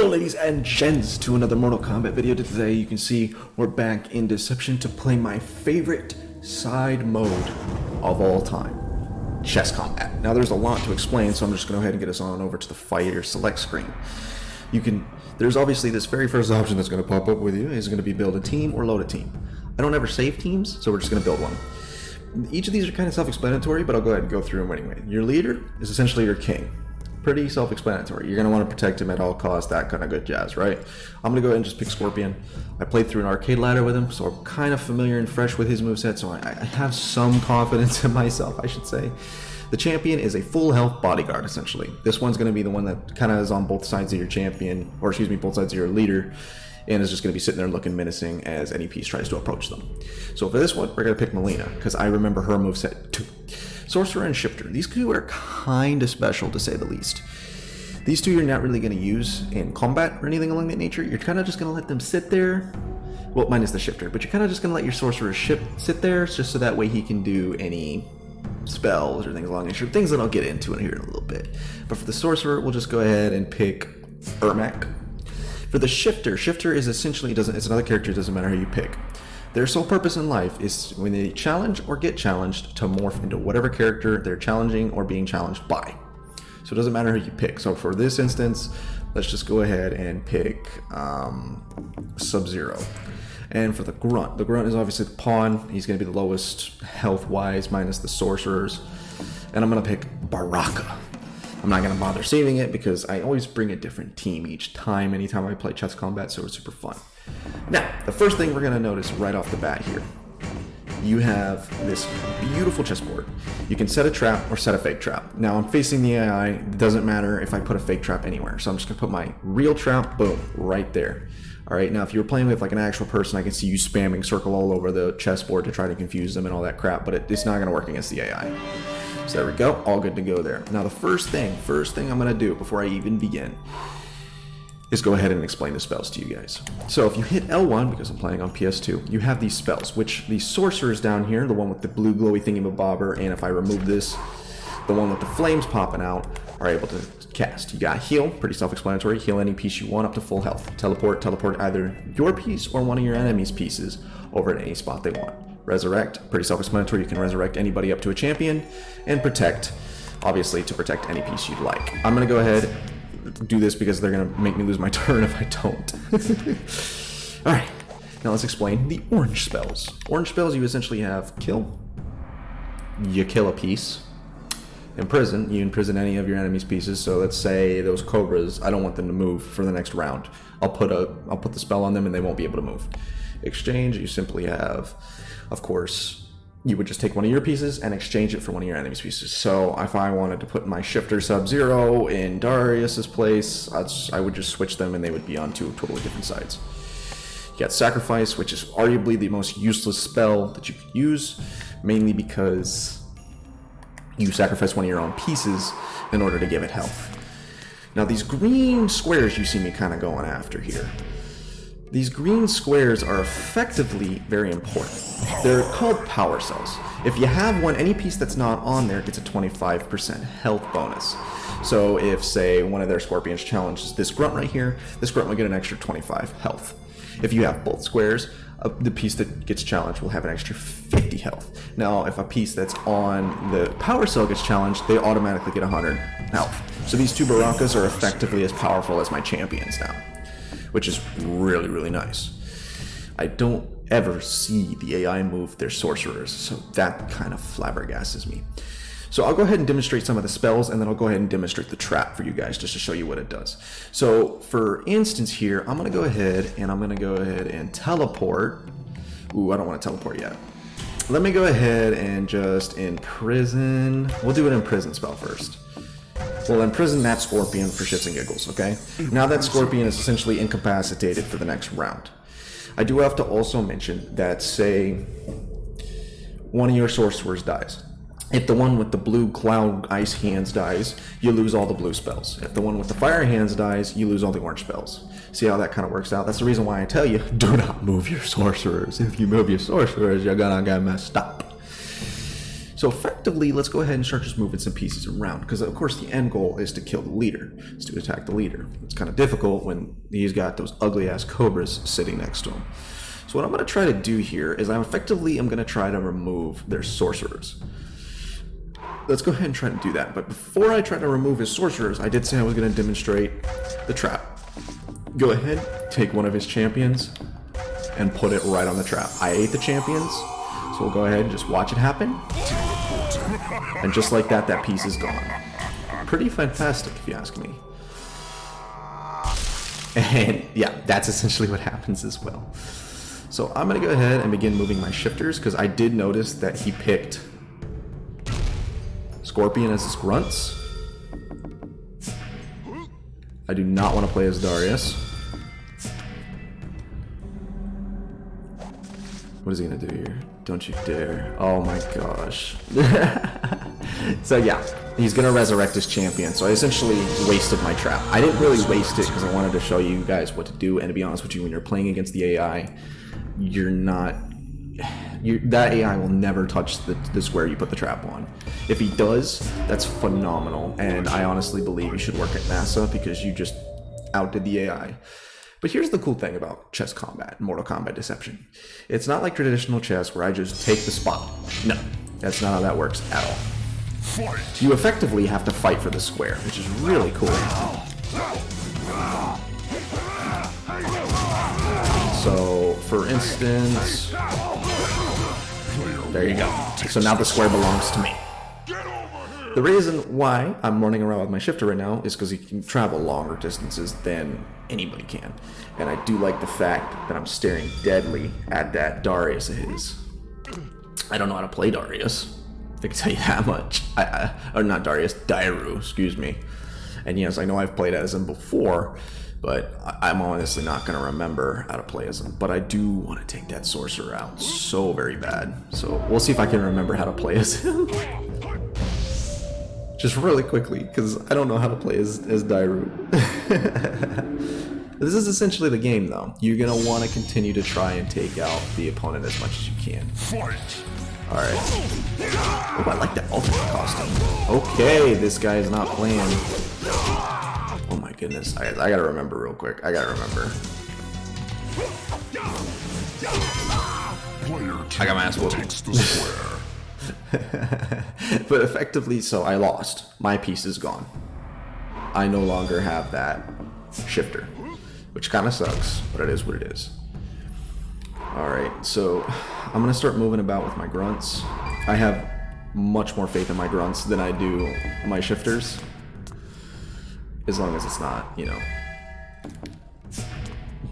Welcome, ladies and gents, to another Mortal Kombat video. Today you can see we're back in Deception to play my favorite side mode of all time, chess combat. Now there's a lot to explain, so I'm just going to go ahead and get us on over to the fighter select screen. There's obviously this very first option that's going to pop up with you is going to be build a team or load a team. I don't ever save teams, so we're just going to build one. Each of these are kind of self-explanatory, but I'll go ahead and go through them anyway. Your leader is essentially your king. Pretty self-explanatory. You're going to want to protect him at all costs, that kind of good jazz, right? I'm going to go ahead and just pick Scorpion. I played through an arcade ladder with him, so I'm kind of familiar and fresh with his moveset, so I have some confidence in myself, I should say. The champion is a full health bodyguard, essentially. This one's going to be the one that kind of is on both sides of your champion, or excuse me, both sides of your leader, and is just going to be sitting there looking menacing as any piece tries to approach them. So for this one, we're going to pick Melina, because I remember her moveset too. Sorcerer and Shifter. These two are kind of special, to say the least. These two you're not really going to use in combat or anything along that nature. You're kind of just going to let them sit there. Well, minus the Shifter, but you're kind of just going to let your Sorcerer sit there just so that way he can do any spells or things along that nature. Things that I'll get into in here in a little bit. But for the Sorcerer, we'll just go ahead and pick Ermac. For the Shifter is essentially, it's another character, it doesn't matter who you pick. Their sole purpose in life is when they challenge or get challenged to morph into whatever character they're challenging or being challenged by. So it doesn't matter who you pick. So for this instance, let's just go ahead and pick Sub-Zero. And for the Grunt is obviously the pawn. He's going to be the lowest health-wise minus the sorcerers. And I'm going to pick Baraka. I'm not going to bother saving it because I always bring a different team each time, anytime I play chess combat, so it's super fun. Now, the first thing we're going to notice right off the bat here, you have this beautiful chessboard. You can set a trap or set a fake trap. Now, I'm facing the AI. It doesn't matter if I put a fake trap anywhere. So I'm just going to put my real trap, boom, right there. All right, now if you were playing with like an actual person, I can see you spamming circle all over the chessboard to try to confuse them and all that crap, but it's not going to work against the AI. So there we go, all good to go there. Now the first thing I'm going to do before I even begin is go ahead and explain the spells to you guys. So if you hit L1, because I'm playing on PS2, you have these spells, which the sorcerers down here, the one with the blue glowy thingy-mabobber, and if I remove this, the one with the flames popping out, are able to cast. You got heal, pretty self-explanatory, heal any piece you want up to full health. Teleport either your piece or one of your enemy's pieces over at any spot they want. Resurrect, pretty self-explanatory, you can resurrect anybody up to a champion. And protect, obviously to protect any piece you'd like. I'm gonna go ahead do this because they're gonna make me lose my turn if I don't. Alright, now let's explain the orange spells. Orange spells, you essentially have kill, you kill a piece. Imprison, you imprison any of your enemy's pieces. So let's say those cobras, I don't want them to move for the next round. I'll put the spell on them and they won't be able to move. Exchange, you simply have, of course, you would just take one of your pieces and exchange it for one of your enemy's pieces. So if I wanted to put my Shifter Sub-Zero in Darius's place, I would just switch them and they would be on two totally different sides. You got Sacrifice, which is arguably the most useless spell that you could use, mainly because you sacrifice one of your own pieces in order to give it health. Now these green squares you see me kind of going after here. These green squares are effectively very important. They're called power cells. If you have one, any piece that's not on there gets a 25% health bonus. So if, say, one of their scorpions challenges this grunt right here, this grunt will get an extra 25 health. If you have both squares, the piece that gets challenged will have an extra 50 health. Now, if a piece that's on the power cell gets challenged, they automatically get 100 health. So these two Barakas are effectively as powerful as my champions now, which is really, really nice. I don't ever see the AI move their sorcerers, so that kind of flabbergastes me. So I'll go ahead and demonstrate some of the spells, and then I'll go ahead and demonstrate the trap for you guys just to show you what it does. So for instance here, I'm going to go ahead and teleport. Ooh, I don't want to teleport yet. Let me go ahead and just imprison. We'll do an imprison spell first. We'll imprison that scorpion for shits and giggles, okay? Now that scorpion is essentially incapacitated for the next round. I do have to also mention that, say, one of your sorcerers dies. If the one with the blue cloud ice hands dies, you lose all the blue spells. If the one with the fire hands dies, you lose all the orange spells. See how that kind of works out? That's the reason why I tell you, do not move your sorcerers. If you move your sorcerers, you're gonna get messed up. So effectively, let's go ahead and start just moving some pieces around, because of course the end goal is to kill the leader, is to attack the leader. It's kind of difficult when he's got those ugly ass cobras sitting next to him. So what I'm going to try to do here is I'm going to try to remove their sorcerers. Let's go ahead and try to do that. But before I try to remove his sorcerers, I did say I was going to demonstrate the trap. Go ahead, take one of his champions, and put it right on the trap. I ate the champions, so we'll go ahead and just watch it happen. And just like that, that piece is gone. Pretty fantastic, if you ask me. And yeah, that's essentially what happens as well. So I'm going to go ahead and begin moving my shifters, because I did notice that he picked Scorpion as his grunts. I do not want to play as Darius. What is he going to do here? Don't you dare. Oh my gosh. So yeah, he's going to resurrect his champion. So I essentially wasted my trap. I didn't really waste it because I wanted to show you guys what to do. And to be honest with you, when you're playing against the AI, that AI will never touch the square you put the trap on. If he does, that's phenomenal. And I honestly believe you should work at NASA because you just outdid the AI. But here's the cool thing about chess combat, Mortal Kombat Deception. It's not like traditional chess where I just take the spot. No, that's not how that works at all. You effectively have to fight for the square, which is really cool. So, for instance, there you go. So now the square belongs to me. The reason why I'm running around with my shifter right now is because he can travel longer distances than anybody can. And I do like the fact that I'm staring deadly at that Darius of his. I don't know how to play Darius. I can tell you that much. Or not Darius, Dairu, excuse me. And yes, I know I've played as him before, but I'm honestly not going to remember how to play as him. But I do want to take that sorcerer out so very bad. So we'll see if I can remember how to play as him. Just really quickly, because I don't know how to play as Dairu. This is essentially the game, though. You're going to want to continue to try and take out the opponent as much as you can. Alright. Oh, I like that ultimate costume. Okay, this guy is not playing. Oh my goodness. I gotta remember real quick. I gotta remember. I got my ass whooped. But effectively, so I lost. My piece is gone. I no longer have that shifter, which kind of sucks, but it is what it is. Alright, so I'm gonna start moving about with my grunts. I have much more faith in my grunts than I do my shifters. As long as it's not, you know,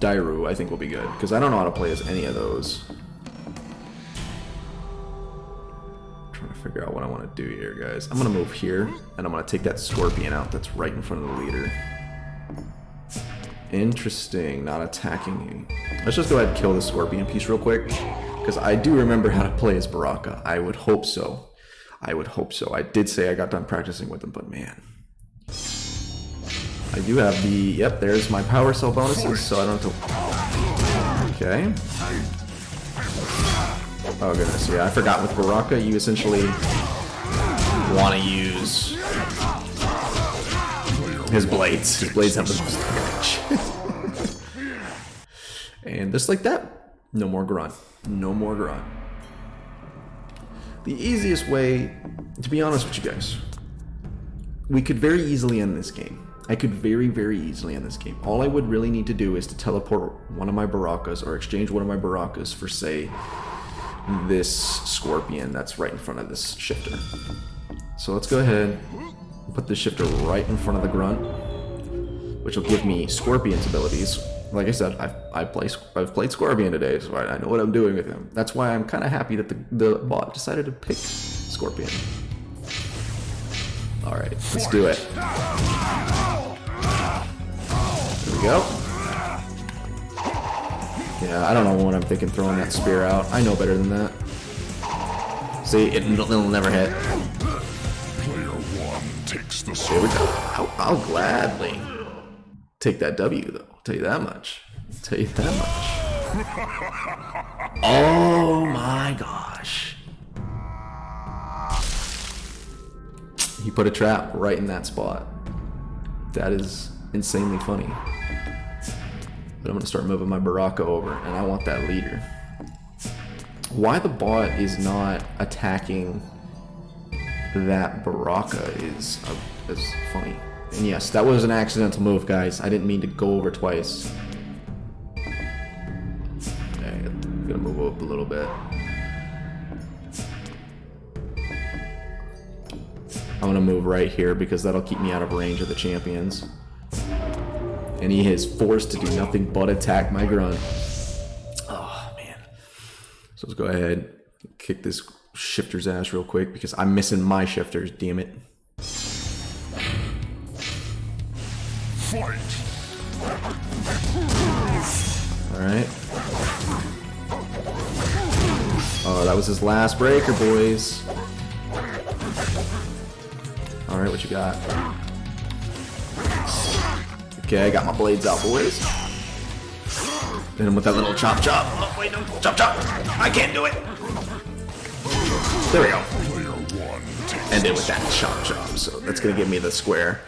Dairu, I think will be good, because I don't know how to play as any of those. Trying to figure out what I want to do here, guys. I'm gonna move here, and I'm gonna take that Scorpion out that's right in front of the leader. Interesting, not attacking you. Let's just go ahead and kill the Scorpion piece real quick, because I do remember how to play as Baraka. I would hope so. I would hope so. I did say I got done practicing with him, but man. I do have the, yep, there's my power cell bonuses, so I don't have to, okay. Oh goodness, yeah, I forgot with Baraka, you essentially want to use his blades. His blades have the most damage. And just like that, no more grunt. No more grunt. The easiest way, to be honest with you guys, we could very easily end this game. I could very, very easily end this game. All I would really need to do is to teleport one of my Barakas or exchange one of my Barakas for, say, this Scorpion that's right in front of this shifter. So let's go ahead and put the shifter right in front of the grunt, which will give me Scorpion's abilities. Like I said, I've played Scorpion today, so I know what I'm doing with him. That's why I'm kind of happy that the bot decided to pick Scorpion. Alright, let's do it. There we go. Yeah, I don't know what I'm thinking throwing that spear out. I know better than that. See, it'll never hit. Player one takes the There we go. I'll gladly take that W, though. I'll tell you that much. I'll tell you that much. Oh my gosh. He put a trap right in that spot. That is insanely funny. But I'm gonna start moving my Baraka over, and I want that leader. Why the bot is not attacking that Baraka is funny. And yes, that was an accidental move, guys. I didn't mean to go over twice. Okay, I'm gonna move up a little bit. I'm gonna move right here because that'll keep me out of range of the champions. And he is forced to do nothing but attack my grunt. Oh man. So let's go ahead and kick this shifter's ass real quick because I'm missing my shifters, damn it. Fight. Alright. Oh, that was his last breaker, boys. Alright, what you got? Okay, I got my blades out, boys. Hit him with that little chop chop. Oh, wait, no. Chop chop. I can't do it. There we go. End it with that chop chop. So that's going to give me the square.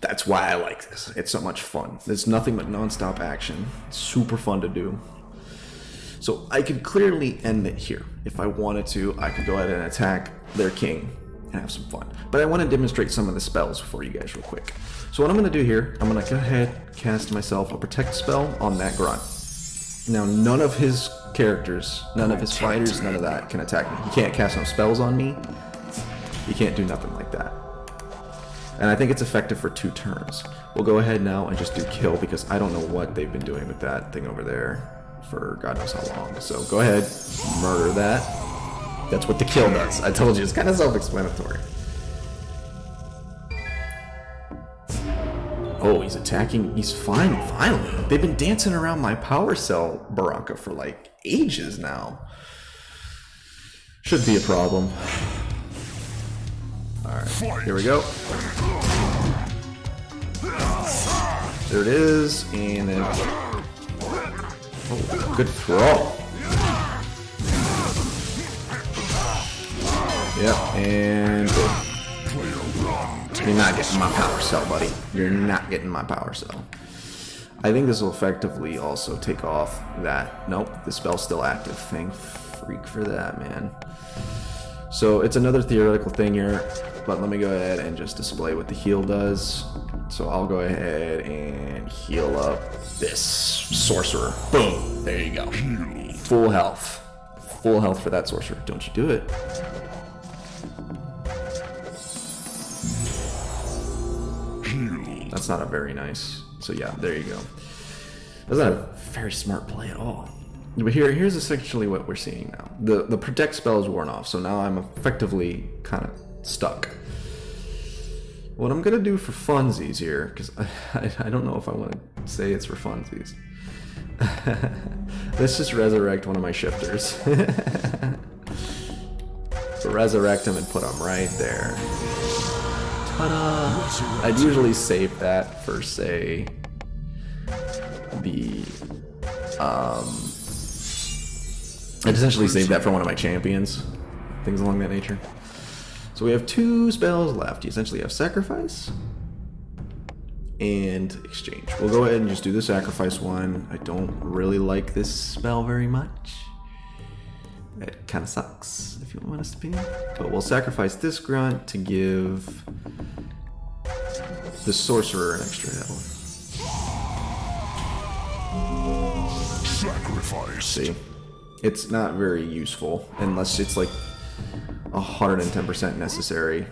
That's why I like this. It's so much fun. There's nothing but non-stop action. It's super fun to do. So I could clearly end it here. If I wanted to, I could go ahead and attack their king and have some fun. But I want to demonstrate some of the spells for you guys real quick. So what I'm going to do here, I'm going to go ahead, cast myself a protect spell on that grunt. Now none of his characters, none of his fighters, none of that can attack me. He can't cast no spells on me. He can't do nothing like that. And I think it's effective for 2 turns. We'll go ahead now and just do kill because I don't know what they've been doing with that thing over there for God knows how long. So go ahead, murder that. That's what the kill does. I told you, it's kind of self-explanatory. Oh, he's attacking. He's fine, finally. They've been dancing around my power cell Baraka for like ages now. Should be a problem. Alright, here we go. There it is, and then... Oh, good throw. Yep, and... You're not getting my power cell, buddy. You're not getting my power cell. I think this will effectively also take off that... Nope, the spell's still active. Thank freak for that, man. So it's another theoretical thing here, but let me go ahead and just display what the heal does. So I'll go ahead and heal up this sorcerer. Boom! There you go. Full health. Full health for that sorcerer. Don't you do it. That's not a very nice. So yeah, there you go. That's not a very smart play at all. But here's essentially what we're seeing now. The protect spell is worn off, so now I'm effectively kind of stuck. What I'm gonna do for funsies here, because I don't know if I want to say it's for funsies. Let's just resurrect one of my shifters. So resurrect him and put him right there. Ta-da! I'd usually save that for, say, the I'd essentially save that for one of my champions, things along that nature. So we have 2 spells left. You essentially have Sacrifice and Exchange. We'll go ahead and just do the Sacrifice one. I don't really like this spell very much. It kind of sucks, if you want us to be. But we'll sacrifice this grunt to give the sorcerer an extra health. Sacrifice. See? It's not very useful unless it's like 110% necessary.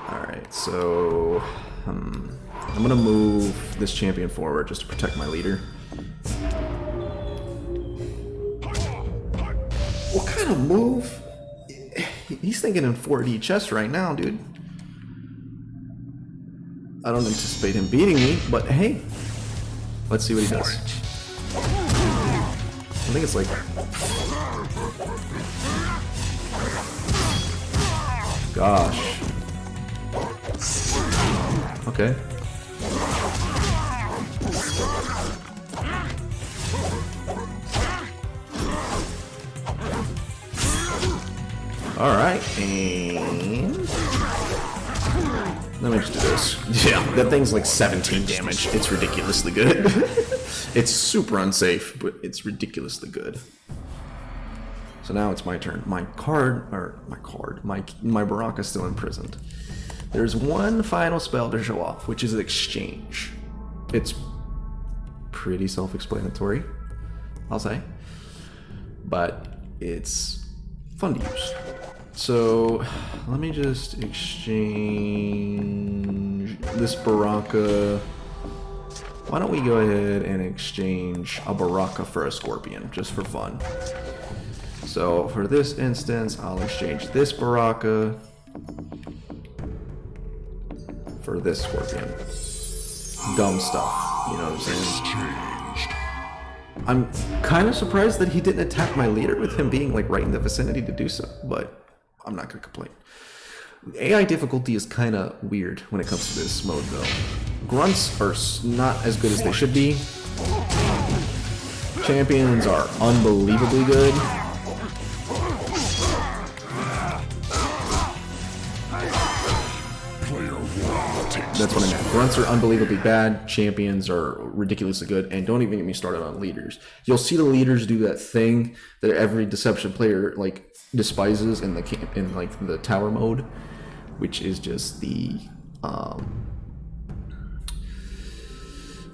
Alright, so I'm gonna move this champion forward just to protect my leader. What kind of move? He's thinking in 4D chess right now, dude. I don't anticipate him beating me, but hey, let's see what he does. I think it's like... Gosh. Okay. Alright, and let me just do this. Yeah, that thing's like 17 damage. It's ridiculously good. It's super unsafe, but it's ridiculously good. So now it's my turn. My Baraka's still imprisoned. There's one final spell to show off, which is exchange. It's pretty self-explanatory, I'll say, but it's fun to use. So let me just exchange this Baraka. Why don't we go ahead and exchange a Baraka for a Scorpion, just for fun. So for this instance, I'll exchange this Baraka for this Scorpion. Dumb stuff, you know what I'm saying? I'm kind of surprised that he didn't attack my leader with him being like right in the vicinity to do so, but I'm not gonna complain. AI difficulty is kind of weird when it comes to this mode though. Grunts are not as good as they should be. Champions are unbelievably good. That's what I meant. Grunts are unbelievably bad. Champions are ridiculously good. And don't even get me started on leaders. You'll see the leaders do that thing that every Deception player like despises in the tower mode, which is just the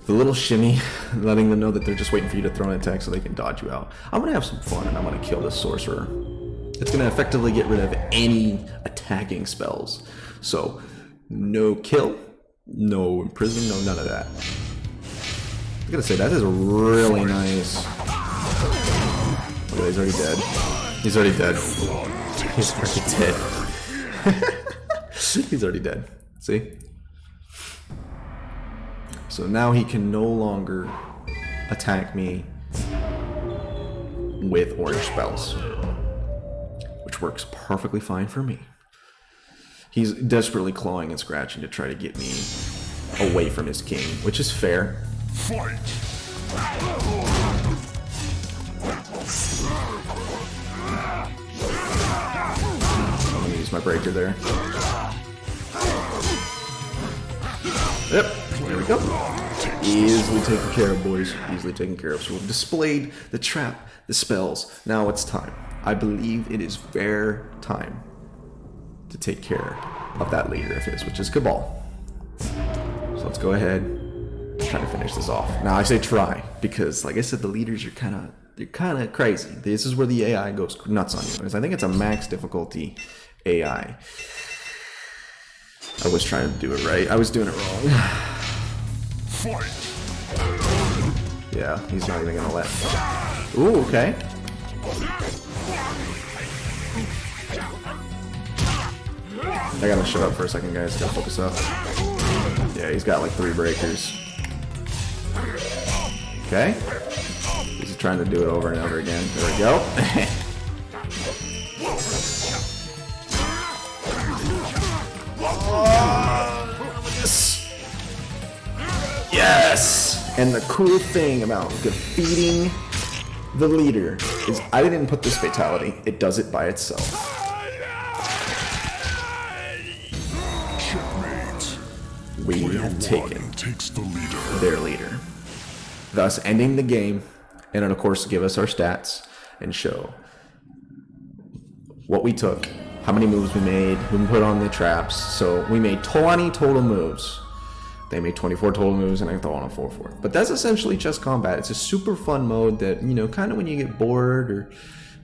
little shimmy, letting them know that they're just waiting for you to throw an attack so they can dodge you out. I'm gonna have some fun and I'm gonna kill this sorcerer. It's gonna effectively get rid of any attacking spells. So no kill, no imprison, no none of that. I gotta say, that is really nice. Look at that, he's already dead. He's already dead. He's already dead. He's already dead. See? So now he can no longer attack me with orange spells, which works perfectly fine for me. He's desperately clawing and scratching to try to get me away from his king, which is fair. Fight! I'm gonna use my breaker there. Yep, there we go. Easily taken care of, boys. Easily taken care of. So we've displayed the trap, the spells. Now it's time. I believe it is fair time to take care of that leader of his, which is Cabal. So let's go ahead and try to finish this off. Now I say try because, like I said, the leaders are kind of crazy. This is where the AI goes nuts on you. Because I think it's a max difficulty AI. I was trying to do it right. I was doing it wrong. Fight! Yeah, he's not even gonna let. Ooh, okay. I gotta shut up for a second, guys. Gotta focus up. Yeah, he's got like 3 breakers. Okay. He's trying to do it over and over again. There we go. Yes! And the cool thing about defeating the leader is I didn't put this fatality. It does it by itself. We have taken their leader, thus ending the game, and then of course give us our stats and show what we took, how many moves we made, who we put on the traps. So we made 20 total moves. They made 24 total moves, and I throw on a 4/4. But that's essentially Chess Combat. It's a super fun mode that, you know, kind of when you get bored, or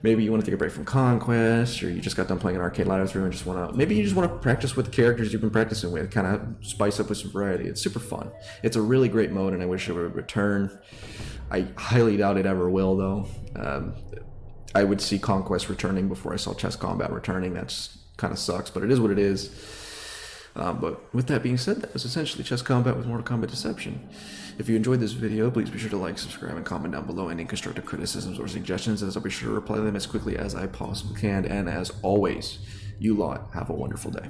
maybe you want to take a break from Conquest, or you just got done playing an arcade ladder through and just want to, maybe you just want to practice with the characters you've been practicing with, kind of spice up with some variety. It's super fun. It's a really great mode, and I wish it would return. I highly doubt it ever will, though. I would see Conquest returning before I saw Chess Combat returning. That's kind of sucks, but it is what it is. But with that being said, that was essentially Chess Combat with Mortal Kombat Deception. If you enjoyed this video, please be sure to like, subscribe, and comment down below any constructive criticisms or suggestions, as I'll be sure to reply them as quickly as I possibly can. And as always, you lot have a wonderful day.